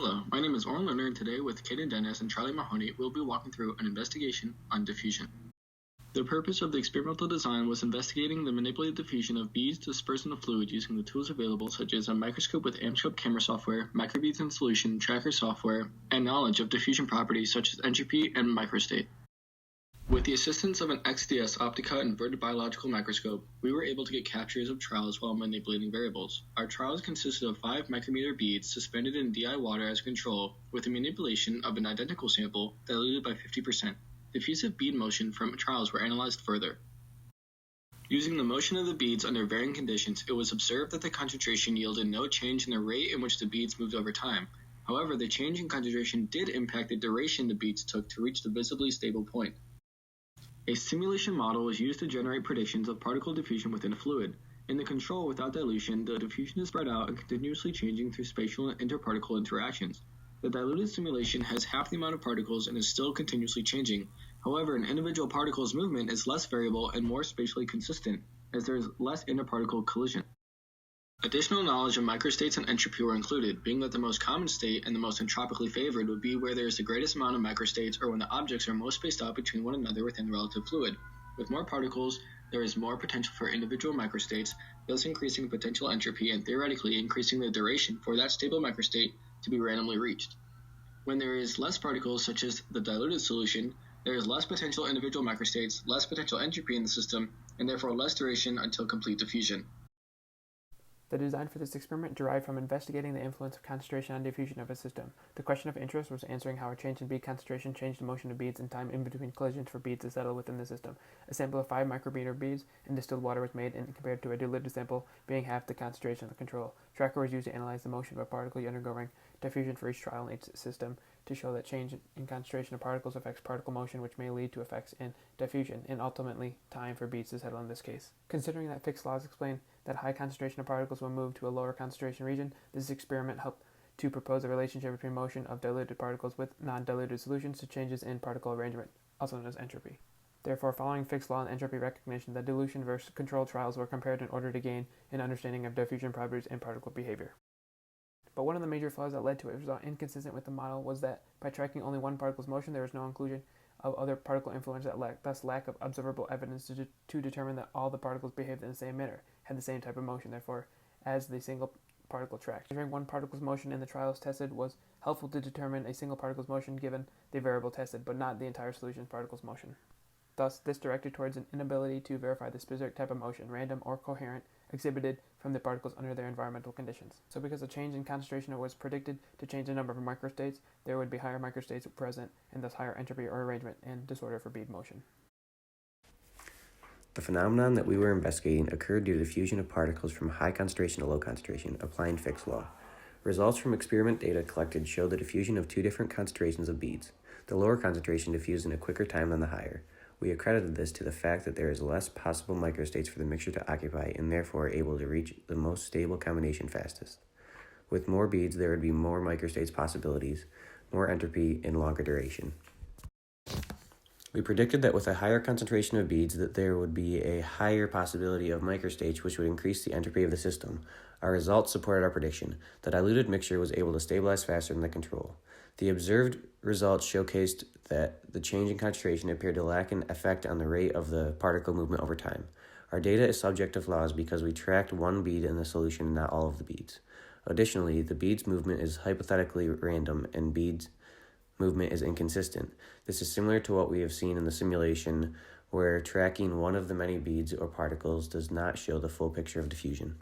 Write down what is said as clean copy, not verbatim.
Hello, my name is Oren Lerner, and today with Kaden Dennis and Charlie Mahoney, we'll be walking through an investigation on diffusion. The purpose of the experimental design was investigating the manipulated diffusion of beads dispersed in a fluid using the tools available such as a microscope with Amscope camera software, microbeads in solution, tracker software, and knowledge of diffusion properties such as entropy and microstate. With the assistance of an XDS Optica inverted biological microscope, we were able to get captures of trials while manipulating variables. Our trials consisted of 5 micrometer beads suspended in DI water as control, with the manipulation of an identical sample diluted by 50%. Diffusive bead motion from trials were analyzed further. Using the motion of the beads under varying conditions, it was observed that the concentration yielded no change in the rate in which the beads moved over time. However, the change in concentration did impact the duration the beads took to reach the visibly stable point. A simulation model was used to generate predictions of particle diffusion within a fluid. In the control without dilution, the diffusion is spread out and continuously changing through spatial and interparticle interactions. The diluted simulation has half the amount of particles and is still continuously changing. However, an individual particle's movement is less variable and more spatially consistent, as there is less interparticle collision. Additional knowledge of microstates and entropy were included, being that the most common state and the most entropically favored would be where there is the greatest amount of microstates or when the objects are most spaced out between one another within the relative fluid. With more particles, there is more potential for individual microstates, thus increasing potential entropy and theoretically increasing the duration for that stable microstate to be randomly reached. When there is less particles, such as the diluted solution, there is less potential individual microstates, less potential entropy in the system, and therefore less duration until complete diffusion. The design for this experiment derived from investigating the influence of concentration on diffusion of a system. The question of interest was answering how a change in bead concentration changed the motion of beads and time in between collisions for beads to settle within the system. A sample of 5 micrometer beads in distilled water was made and compared to a diluted sample being half the concentration of the control. Tracker was used to analyze the motion of a particle undergoing diffusion for each trial in each system to show that change in concentration of particles affects particle motion, which may lead to effects in diffusion and ultimately time for beads to settle in this case. Considering that Fick's laws explain that high concentration of particles will move to a lower concentration region, this experiment helped to propose a relationship between motion of diluted particles with non-diluted solutions to changes in particle arrangement, also known as entropy. Therefore, following Fick's law and entropy recognition, the dilution versus control trials were compared in order to gain an understanding of diffusion properties and particle behavior. But one of the major flaws that led to a result inconsistent with the model was that by tracking only one particle's motion, there was no inclusion of other particle influence that thus lack of observable evidence to determine that all the particles behaved in the same manner, had the same type of motion, therefore, as the single particle tracked. Measuring one particle's motion in the trials tested was helpful to determine a single particle's motion given the variable tested, but not the entire solution particle's motion. Thus, this directed towards an inability to verify the specific type of motion, random or coherent, exhibited from the particles under their environmental conditions. So because a change in concentration was predicted to change the number of microstates, there would be higher microstates present and thus higher entropy or arrangement and disorder for bead motion. The phenomenon that we were investigating occurred due to the fusion of particles from high concentration to low concentration, applying Fick's law. Results from experiment data collected showed the diffusion of 2 different concentrations of beads. The lower concentration diffused in a quicker time than the higher. We accredited this to the fact that there is less possible microstates for the mixture to occupy and therefore able to reach the most stable combination fastest. With more beads, there would be more microstates possibilities, more entropy, and longer duration. We predicted that with a higher concentration of beads that there would be a higher possibility of microstates, which would increase the entropy of the system. Our results supported our prediction. The diluted mixture was able to stabilize faster than the control. The observed results showcased that the change in concentration appeared to lack an effect on the rate of the particle movement over time. Our data is subject to flaws because we tracked one bead in the solution and not all of the beads. Additionally, the bead's movement is hypothetically random and beads' movement is inconsistent. This is similar to what we have seen in the simulation, where tracking one of the many beads or particles does not show the full picture of diffusion.